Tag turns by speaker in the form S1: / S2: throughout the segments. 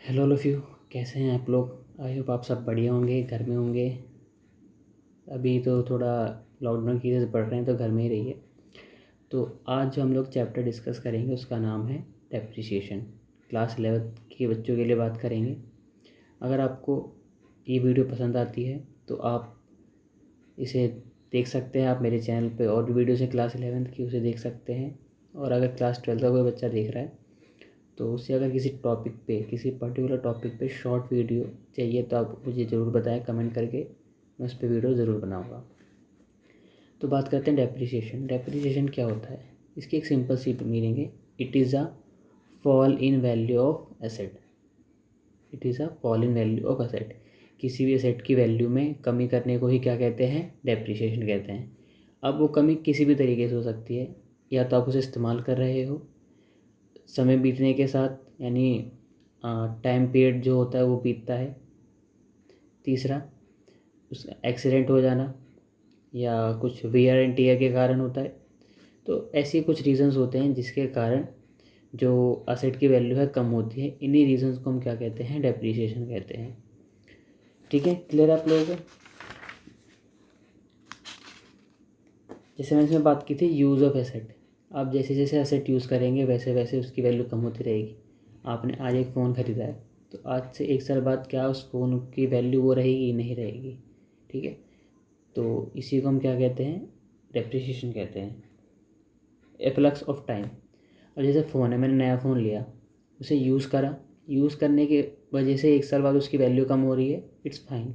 S1: Hello all of you, कैसे हैं आप लोग। आई होप आप सब बढ़िया होंगे, घर में होंगे। अभी तो थोड़ा लॉकडाउन की वजह से पढ़ रहे हैं तो घर में ही रहिए। तो आज जो हम लोग चैप्टर डिस्कस करेंगे उसका नाम है डेप्रिसिएशन। क्लास 11th के बच्चों के लिए बात करेंगे। अगर आपको ये वीडियो पसंद आती है तो आप इसे देख सकते हैं। आप मेरे चैनल पे और भी वीडियोज़ है क्लास 11th की, उसे देख सकते हैं। और अगर क्लास 12th का कोई बच्चा देख रहा है तो उससे अगर किसी टॉपिक पे, किसी पर्टिकुलर टॉपिक पे शॉर्ट वीडियो चाहिए तो आप मुझे ज़रूर बताएं कमेंट करके, मैं उस पर वीडियो ज़रूर बनाऊंगा। तो बात करते हैं डेप्रिसिएशन। डेप्रिसिएशन क्या होता है? इसकी एक सिंपल सी मीनिंग है, it is a fall in value of asset. It is a fall in value of asset. किसी भी एसेट की वैल्यू में कमी करने को ही क्या कहते हैं? डेप्रिसिएशन कहते हैं। अब वो कमी किसी भी तरीके से हो सकती है, या तो आप उसे इस्तेमाल कर रहे हो, समय बीतने के साथ यानी टाइम पीरियड जो होता है वो बीतता है। तीसरा, उस एक्सीडेंट हो जाना या कुछ वियर एंड टियर के कारण होता है। तो ऐसे कुछ रीजंस होते हैं जिसके कारण जो असेट की वैल्यू है कम होती है। इन्हीं रीजंस को हम क्या कहते हैं? डेप्रिसिएशन कहते हैं। ठीक है, क्लियर आप लोगों को? जैसे मैंने इसमें बात की थी यूज़ ऑफ एसेट। आप जैसे जैसे एसेट यूज़ करेंगे वैसे वैसे उसकी वैल्यू कम होती रहेगी। आपने आज एक फ़ोन ख़रीदा है तो आज से 1 साल बाद क्या उस फ़ोन की वैल्यू वो रहेगी? नहीं रहेगी। ठीक है, तो इसी को हम क्या कहते हैं? डेप्रिसिएशन कहते हैं। Efflux of time. और जैसे फ़ोन है, मैंने नया फ़ोन लिया, उसे यूज़ करा, यूज़ करने की वजह से 1 साल बाद उसकी वैल्यू कम हो रही है, इट्स फाइन।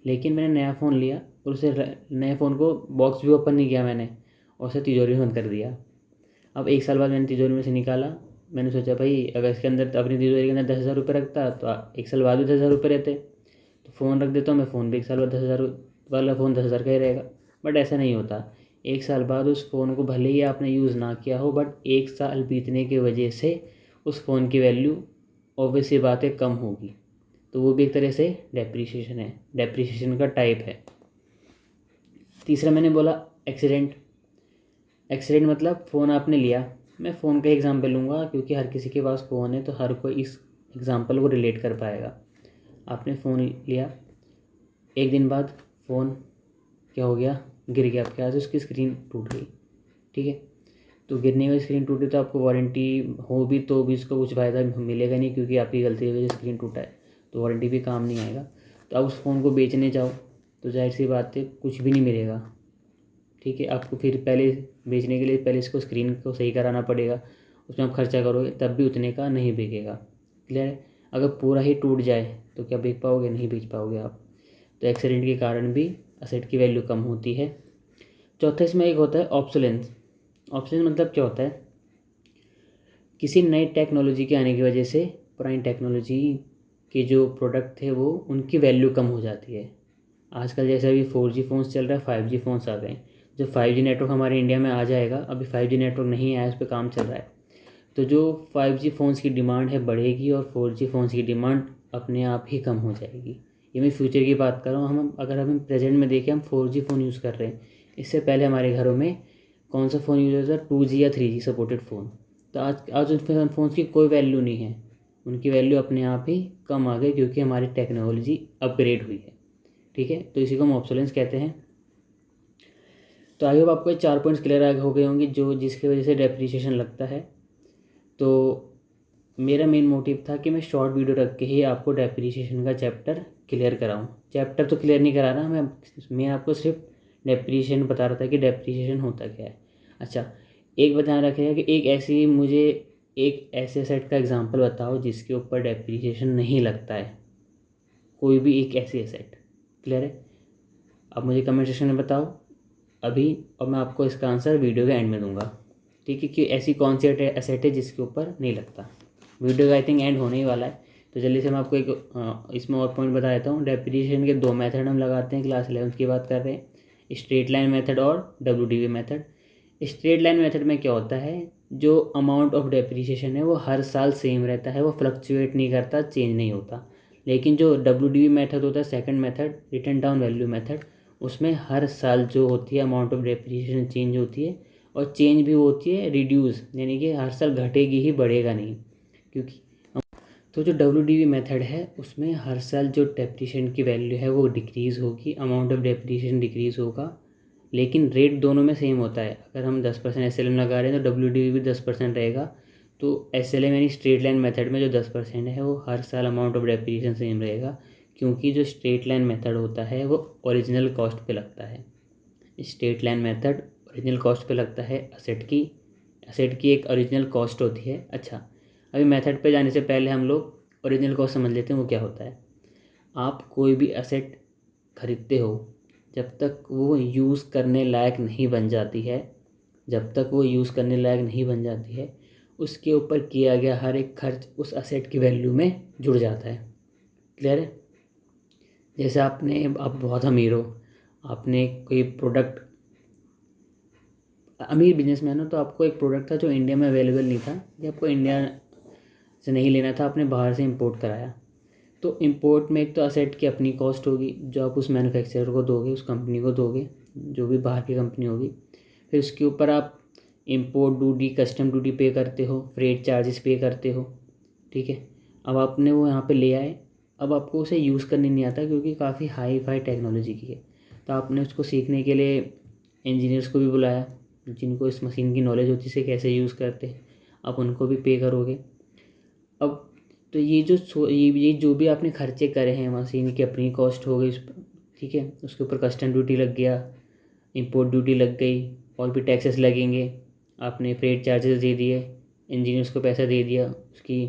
S1: लेकिन मैंने नया फ़ोन लिया और उसे नए फ़ोन को बॉक्स भी ओपन नहीं किया मैंने, और उसे तिजोरी में बंद कर दिया। अब 1 साल बाद मैंने तिजोरी में से निकाला, मैंने सोचा भाई अगर इसके अंदर, अपनी तिजोरी के अंदर 10,000 रुपये रखता तो 1 साल बाद भी 10,000 रुपये रहते। तो फ़ोन रख देता हूँ मैं, फ़ोन भी 1 साल बाद 10,000 वाला फ़ोन 10,000 का ही रहेगा। बट ऐसा नहीं होता। 1 साल बाद उस फ़ोन को भले ही आपने यूज़ ना किया हो, बट 1 साल बीतने की वजह से उस फ़ोन की वैल्यू ऑब्वियस सी बात है कम होगी। तो वो भी एक तरह से डेप्रिसिएशन है, डेप्रिसिएशन का टाइप है। तीसरा मैंने बोला एक्सीडेंट। एक्सीडेंट मतलब फ़ोन आपने लिया, मैं फ़ोन का एग्जांपल लूँगा क्योंकि हर किसी के पास फ़ोन है तो हर कोई इस एग्जांपल को रिलेट कर पाएगा। आपने फ़ोन लिया, 1 दिन बाद फ़ोन क्या हो गया? गिर गया आपके हाथ से, उसकी स्क्रीन टूट गई। ठीक है, तो गिरने की स्क्रीन टूटी तो आपको वारंटी हो भी तो भी उसका कुछ फ़ायदा मिलेगा नहीं, क्योंकि आपकी गलती की वजह से स्क्रीन टूटा है, तो वारंटी भी काम नहीं आएगा। तो आप उस फ़ोन को बेचने जाओ तो जाहिर सी बात है कुछ भी नहीं मिलेगा। ठीक है, आपको फिर पहले बेचने के लिए पहले इसको स्क्रीन को सही कराना पड़ेगा, उसमें आप खर्चा करोगे तब भी उतने का नहीं बिकेगा। क्लियर है? अगर पूरा ही टूट जाए तो क्या बेच पाओगे? नहीं बेच पाओगे आप। तो एक्सीडेंट के कारण भी असेट की वैल्यू कम होती है। चौथा इसमें एक होता है ऑब्सोलेंस। ऑब्सोलेंस मतलब क्या होता है? किसी नई टेक्नोलॉजी के आने की वजह से पुरानी टेक्नोलॉजी के जो प्रोडक्ट थे वो उनकी वैल्यू कम हो जाती है। आजकल जैसे अभी 4G फ़ोन्स चल रहा है, 5G फ़ोन्स आ गए। जब 5G नेटवर्क हमारे इंडिया में आ जाएगा, अभी 5G नेटवर्क नहीं आया, उस पर काम चल रहा है, तो जो 5G फ़ोन्स की डिमांड है बढ़ेगी और 4G फ़ोन्स की डिमांड अपने आप ही कम हो जाएगी। ये मैं फ्यूचर की बात कर रहा हूँ। हम अगर हम प्रेजेंट में देखें, हम 4G फ़ोन यूज़ कर रहे हैं। इससे पहले हमारे घरों में कौन सा फ़ोन यूज़ होता था? 2G या 3G सपोर्टेड फ़ोन। तो आज उन फ़ोन्स की कोई वैल्यू नहीं है, उनकी वैल्यू अपने आप ही कम आ गई क्योंकि हमारी टेक्नोलॉजी अपग्रेड हुई है। ठीक है, तो इसी को हम ऑब्सोलेंस कहते हैं। तो आई होप आपको ये 4 पॉइंट्स क्लियर हो गए होंगे जो जिसकी वजह से डेप्रिसिएशन लगता है। तो मेरा मेन मोटिव था कि मैं शॉर्ट वीडियो रख के ही आपको डेप्रिसिएशन का चैप्टर क्लियर कराऊं। चैप्टर तो क्लियर नहीं करा रहा मैं आपको सिर्फ डेप्रिसिएशन बता रहा था कि डेप्रिसिएशन होता क्या है। अच्छा, एक बात ध्यान रखिएगा कि मुझे एक ऐसे सेट का एग्जांपल बताओ जिसके ऊपर डेप्रिसिएशन नहीं लगता है। कोई भी एक ऐसी एसेट। क्लियर है? अब मुझे कमेंट सेक्शन में बताओ अभी, और मैं आपको इसका आंसर वीडियो के एंड में दूंगा। ठीक है, कि ऐसी कौन सी एसेट है जिसके ऊपर नहीं लगता। वीडियो का आई थिंक एंड होने ही वाला है, तो जल्दी से मैं आपको एक इसमें और पॉइंट बता देता हूँ। डेप्रिसिएशन के 2 मेथड हम लगाते हैं, क्लास 11th की बात कर रहे हैं, स्ट्रेट लाइन मेथड और WDV method. Straight line method में क्या होता है? जो अमाउंट ऑफ डेप्रिसिएशन है वो हर साल सेम रहता है, वो फ्लक्चुएट नहीं करता, चेंज नहीं होता। लेकिन जो WDV मेथड होता है, second method, written down value method, उसमें हर साल जो होती है अमाउंट ऑफ डेप्रिसिएशन चेंज होती है, और चेंज भी होती है रिड्यूस, यानी कि हर साल घटेगी ही, बढ़ेगा नहीं। क्योंकि तो जो WDV मेथड है उसमें हर साल जो डेप्रिसिएशन की वैल्यू है वो डिक्रीज़ होगी, अमाउंट ऑफ डेप्रिसिएशन डिक्रीज़ होगा, लेकिन रेट दोनों में सेम होता है। अगर हम 10% SLM लगा रहे हैं तो WDV भी 10% रहेगा। तो SLM यानी स्ट्रेट लाइन मेथड में जो 10% है वो हर साल अमाउंट ऑफ डेप्रिसिएशन सेम रहेगा, क्योंकि जो स्ट्रेट लाइन मेथड होता है वो ओरिजिनल कॉस्ट पे लगता है। Straight line method original cost पे लगता है। असेट की एक ओरिजिनल कॉस्ट होती है। अच्छा, अभी मेथड पे जाने से पहले हम लोग ओरिजिनल कॉस्ट समझ लेते हैं वो क्या होता है। आप कोई भी असेट खरीदते हो, जब तक वो यूज़ करने लायक नहीं बन जाती है, उसके ऊपर किया गया हर एक खर्च उस असेट की वैल्यू में जुड़ जाता है। क्लियर है? जैसे आप बहुत अमीर हो, आपने कोई प्रोडक्ट, अमीर बिजनेसमैन हो, तो आपको एक प्रोडक्ट था जो इंडिया में अवेलेबल नहीं था, या आपको इंडिया से नहीं लेना था, आपने बाहर से इंपोर्ट कराया। तो इंपोर्ट में एक तो असेट की अपनी कॉस्ट होगी जो आप उस मैन्युफैक्चरर को दोगे, उस कंपनी को दोगे, जो भी बाहर की कंपनी होगी। फिर उसके ऊपर आप इंपोर्ट ड्यूटी, कस्टम ड्यूटी पे करते हो, फ्रेट चार्जेस पे करते हो। ठीक है, अब आपने वो यहाँ पे ले आए, अब आपको उसे यूज़ करने नहीं आता क्योंकि काफ़ी हाई फाई टेक्नोलॉजी की है। तो आपने उसको सीखने के लिए इंजीनियर्स को भी बुलाया जिनको इस मशीन की नॉलेज होती है, इसे कैसे यूज़ करते हैं, आप उनको भी पे करोगे। अब तो ये जो भी आपने खर्चे करे हैं, मशीन की अपनी कॉस्ट हो गई, ठीक है, उसके ऊपर कस्टम ड्यूटी लग गया, इंपोर्ट ड्यूटी लग गई, और भी टैक्सेस लगेंगे, आपने फ्रेट चार्जेस दे दिए, इंजीनियर्स को पैसा दे दिया उसकी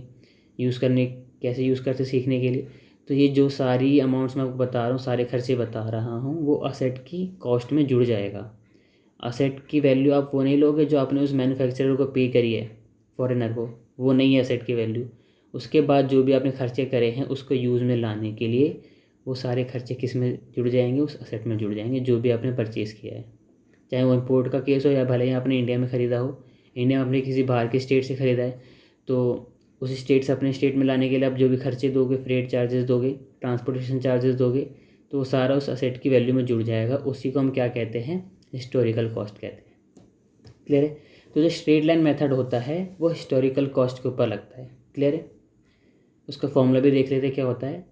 S1: कैसे यूज़ करते सीखने के लिए। तो ये जो सारी अमाउंट्स मैं आपको बता रहा हूँ, सारे खर्चे बता रहा हूँ, वो असेट की कॉस्ट में जुड़ जाएगा। असेट की वैल्यू आप वो नहीं लोगे जो आपने उस मैन्युफैक्चरर को पे करी है, फॉरेनर को, वो नहीं है असेट की वैल्यू। उसके बाद जो भी आपने खर्चे करे हैं उसको यूज़ में लाने के लिए वो सारे खर्चे किस में जुड़ जाएंगे, उस असेट में जुड़ जाएंगे जो भी आपने परचेज़ किया है। चाहे वो इंपोर्ट का केस हो या भले ही आपने इंडिया में ख़रीदा हो, इंडिया में आपने किसी बाहर के स्टेट से ख़रीदा है, तो उस स्टेट से अपने स्टेट में लाने के लिए आप जो भी खर्चे दोगे, फ्रेट चार्जेस दोगे, ट्रांसपोर्टेशन चार्जेस दोगे, तो वो सारा उस असेट की वैल्यू में जुड़ जाएगा। उसी को हम क्या कहते हैं, हिस्टोरिकल कॉस्ट कहते हैं। क्लियर है? तो जो स्ट्रेट लाइन मेथड होता है वो हिस्टोरिकल कॉस्ट के ऊपर लगता है। क्लियर है? उसका फॉर्मूला भी देख लेते हैं क्या होता है।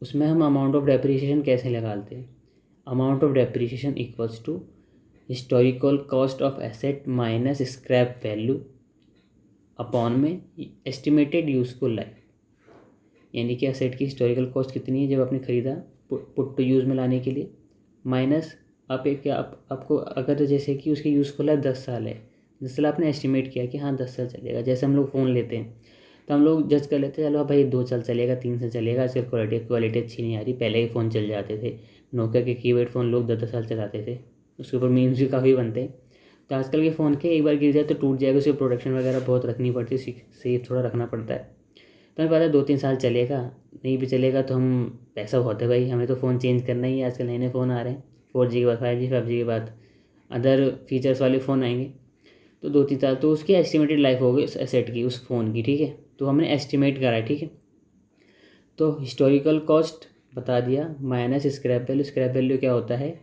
S1: उसमें हम अमाउंट ऑफ डेप्रिसिएशन कैसे लगाते हैं। Amount of depreciation equals to historical cost of asset minus scrap value upon में एस्टिमेटेड यूज़फुल लाइफ। यानी कि एसेट की हिस्टोरिकल कॉस्ट कितनी है जब आपने ख़रीदा पुट टू यूज़ में लाने के लिए, माइनस आपको अगर जैसे कि उसकी यूज़फुल लाइफ 10 साल है, 10 साल आपने एस्टिमेट किया कि हाँ 10 साल चलेगा। जैसे हम लोग फ़ोन लेते हैं तो हम लोग जज कर लेते हैं, चलो भाई 2 साल चलेगा, 3 साल चलेगा, आजकल क्वालिटी अच्छी नहीं आ रही। पहले ही फ़ोन चल जाते थे, नोकिया के कीपैड फ़ोन लोग 10-10 साल चलाते थे, उसके ऊपर मीम्स भी काफ़ी बनते हैं। तो आजकल के फ़ोन के एक बार गिर जाए तो टूट जाएगा, उसकी प्रोटेक्शन वगैरह बहुत रखनी पड़ती है, सेफ थोड़ा रखना पड़ता है। तो हमें पता है 2-3 साल चलेगा, नहीं भी चलेगा तो हम पैसा बहुत है भाई, हमें तो फ़ोन चेंज करना ही है। आजकल नए नए फ़ोन आ रहे हैं, 4G के बाद 5G, 5G के बाद अदर फीचर्स वाले फ़ोन आएंगे। तो 2-3 साल तो उसकी एस्टिमेटेड लाइफ होगी उस एसेट की, उस फ़ोन की। ठीक है, तो हमने एस्टिमेट करा है। ठीक है, तो हिस्टोरिकल कॉस्ट बता दिया minus scrap value. Scrap value क्या होता है,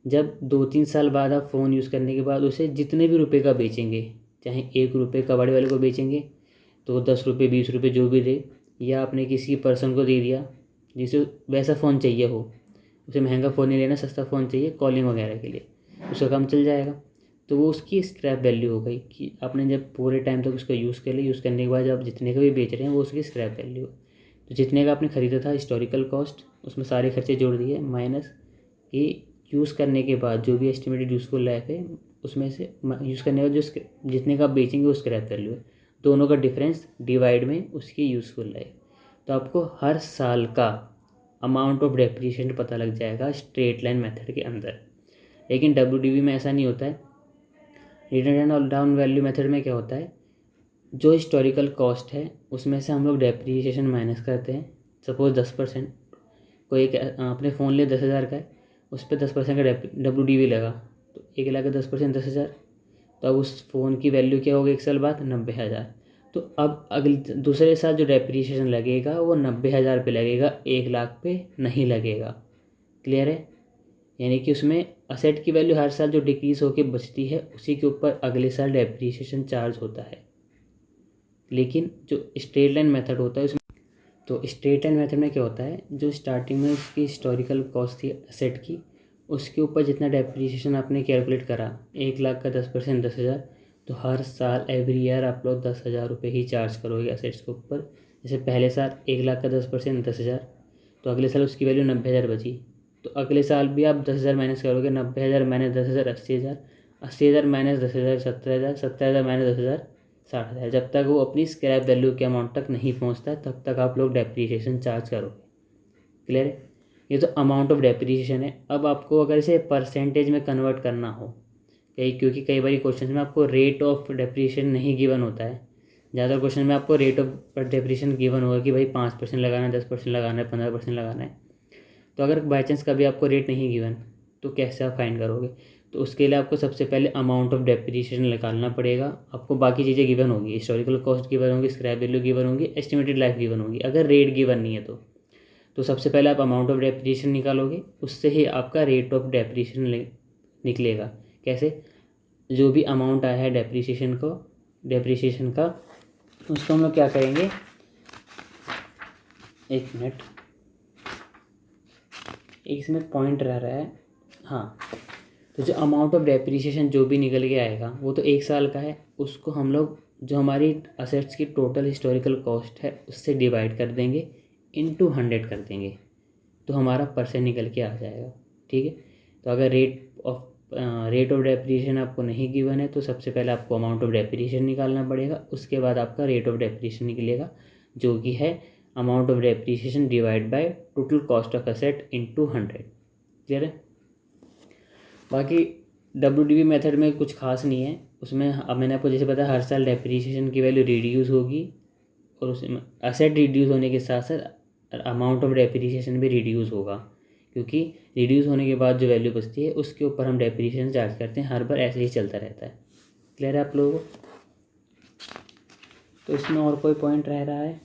S1: जब 2-3 साल बाद आप फ़ोन यूज़ करने के बाद उसे जितने भी रुपए का बेचेंगे, चाहे 1 रुपये का बड़े वाले को बेचेंगे तो 10 रुपये 20 रुपये जो भी दे, या आपने किसी पर्सन को दे दिया जिसे वैसा फ़ोन चाहिए हो, उसे महंगा फ़ोन नहीं लेना, सस्ता फ़ोन चाहिए कॉलिंग वगैरह के लिए, उसका काम चल जाएगा। तो वो उसकी स्क्रैप वैल्यू हो गई कि आपने जब पूरे टाइम तक उसको यूज़ कर लिया, यूज़ करने के बाद जब आप जितने का भी बेच रहे हैं वो उसकी स्क्रैप वैल्यू। तो जितने का आपने ख़रीदा था हिस्टोरिकल कॉस्ट, उसमें सारे खर्चे जोड़ दिए, माइनस कि यूज़ करने के बाद जो भी एस्टिमेटेड यूज़फुल लाइफ है उसमें से यूज़ करने का जो जितने का आप बेचेंगे वो स्क्रैप वैल्यू है, दोनों का डिफरेंस डिवाइड में उसकी यूज़फुल लाइफ। तो आपको हर साल का अमाउंट ऑफ डेप्रिसिएशन पता लग जाएगा स्ट्रेट लाइन मेथड के अंदर। लेकिन WDV में ऐसा नहीं होता है। रिटर्न डाउन वैल्यू मेथड में क्या होता है, जो हिस्टोरिकल कॉस्ट है उसमें से हम लोग डेप्रिसिएशन माइनस करते हैं। सपोज 10%, कोई एक आपने फ़ोन लिया 10,000 का है, उस पर 10% का WDV लगा, तो 1 लाख का 10% 10,000। तो अब उस फ़ोन की वैल्यू क्या होगी 1 साल बाद 90,000। तो अब अगले दूसरे साल जो डेप्रिसिएशन लगेगा वो 90,000 पे लगेगा, 1 लाख पे नहीं लगेगा। क्लियर है? यानी कि उसमें असेट की वैल्यू हर साल जो डिक्रीज़ होकर बचती है उसी के ऊपर अगले साल डेप्रिसिएशन चार्ज होता है। लेकिन जो स्ट्रेट लाइन मेथड होता है उसमें तो स्ट्रेट लाइन मेथड में क्या होता है, जो स्टार्टिंग में उसकी हिस्टोरिकल कॉस्ट थी एसेट की, उसके ऊपर जितना डेप्रिसिएशन आपने कैलकुलेट करा, 1 लाख का 10% 10,000, तो हर साल एवरी ईयर आप लोग 10,000 रुपये ही चार्ज करोगे एसेट्स के ऊपर। जैसे पहले साल 1 लाख का 10% 10,000, तो अगले साल उसकी वैल्यू 90,000 बची, तो अगले साल भी आप 10,000 माइनस करोगे, 90,000 माइनस 10,000 80,000, 80,000 माइनस 10,000 70,000, 70,000 माइनस 10,000 60,000। जब तक वो अपनी स्क्रैप वैल्यू के अमाउंट तक नहीं पहुंचता है तब तक आप लोग डेप्रिसिएशन चार्ज करोगे। क्लियर है? ये तो अमाउंट ऑफ डेप्रिसिएशन है। अब आपको अगर इसे परसेंटेज में कन्वर्ट करना हो, क्योंकि कई बार क्वेश्चन में आपको रेट ऑफ डेप्रिसिएशन नहीं गिवन होता है, ज़्यादा क्वेश्चन में आपको रेट ऑफ डेप्रिसिएशन गिवन होगा कि भाई 5% लगाना है, 10% लगाना है, 15% लगाना है। तो अगर बाई चांस कभी आपको रेट नहीं गिवन तो कैसे आप फाइंड करोगे? तो उसके लिए आपको सबसे पहले अमाउंट ऑफ डेप्रिसिएशन निकालना पड़ेगा। आपको बाकी चीज़ें गिवन होगी, हिस्टोरिकल कॉस्ट गिवन होगी, स्क्रैप वैल्यू गिवन होगी, एस्टिमेटेड लाइफ गिवन होगी। अगर रेट गिवन नहीं है तो सबसे पहले आप अमाउंट ऑफ डेप्रिसिएशन निकालोगे, उससे ही आपका रेट ऑफ डेप्रिसिएशन निकलेगा। कैसे? जो भी अमाउंट आया है डेप्रिसिएशन का, उसको हम लोग क्या करेंगे, एक मिनट, इसमें पॉइंट रह रहा है। हाँ, तो जो अमाउंट ऑफ डेप्रिसिएशन जो भी निकल के आएगा वो तो 1 साल का है, उसको हम लोग जो हमारी असेट्स की टोटल हिस्टोरिकल कॉस्ट है उससे डिवाइड कर देंगे, इनटू 100 कर देंगे, तो हमारा परसेंट निकल के आ जाएगा। ठीक है? तो अगर रेट ऑफ डेप्रिसिएशन आपको नहीं गिवन है तो सबसे पहले आपको अमाउंट ऑफ डेप्रिसिएशन निकालना पड़ेगा, उसके बाद आपका रेट ऑफ डेप्रिसिएशन निकलेगा, जो कि है amount of depreciation divide by total cost of asset into 100। Clear है? बाकी WDV मेथड में कुछ खास नहीं है उसमें। अब मैंने आपको जैसे बताया, हर साल डेप्रिसिएशन की वैल्यू रिड्यूस होगी, और उसमें एसेट रिड्यूस होने के साथ साथ अमाउंट ऑफ डेप्रिसिएशन भी रिड्यूस होगा, क्योंकि रिड्यूस होने के बाद जो वैल्यू बचती है उसके ऊपर हम डेप्रिसिएशन चार्ज करते हैं। हर बार ऐसे ही चलता रहता है। क्लियर है आप लोगों को? तो इसमें और कोई पॉइंट रह रहा है?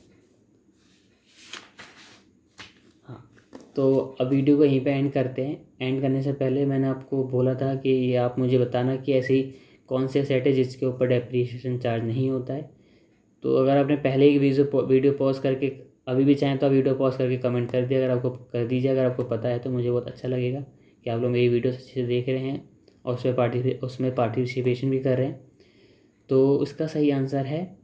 S1: हाँ, तो अब वीडियो को यहीं पे एंड करते हैं। एंड करने से पहले मैंने आपको बोला था कि ये आप मुझे बताना कि ऐसी कौन से सेट है जिसके ऊपर डेप्रिसिएशन चार्ज नहीं होता है। तो अगर आपने पहले ही वीडियो पॉज करके अभी भी चाहें तो आप वीडियो पॉज करके कमेंट कर दिए, अगर आपको कर दीजिए, अगर आपको पता है तो मुझे बहुत अच्छा लगेगा कि आप लोग मेरी वीडियो अच्छे से देख रहे हैं और उसमें पार्टिसिपेशन भी कर रहे हैं। तो उसका सही आंसर है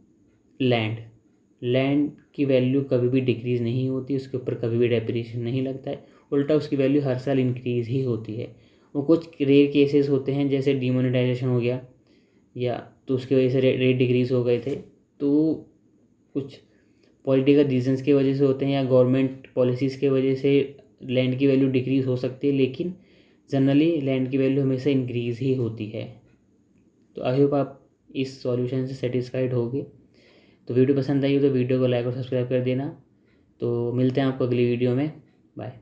S1: लैंड की वैल्यू कभी भी डिक्रीज़ नहीं होती, उसके ऊपर कभी भी डेप्रिसिएशन नहीं लगता है, उल्टा उसकी वैल्यू हर साल इंक्रीज़ ही होती है। वो कुछ रेयर केसेस होते हैं जैसे डिमोनेटाइजेशन हो गया, या तो उसकी वजह से रेट डिक्रीज़ हो गए थे, तो कुछ पॉलिटिकल रीजंस की वजह से होते हैं या गवर्नमेंट पॉलिसीज़ की वजह से लैंड की वैल्यू डिक्रीज़ हो सकती है, लेकिन जनरली लैंड की वैल्यू हमेशा इंक्रीज़ ही होती है। तो आई होप आप इस सॉल्यूशन से सेटिस्फाइड होगे। तो वीडियो पसंद आई हो तो वीडियो को लाइक और सब्सक्राइब कर देना। तो मिलते हैं आपको अगली वीडियो में। बाय।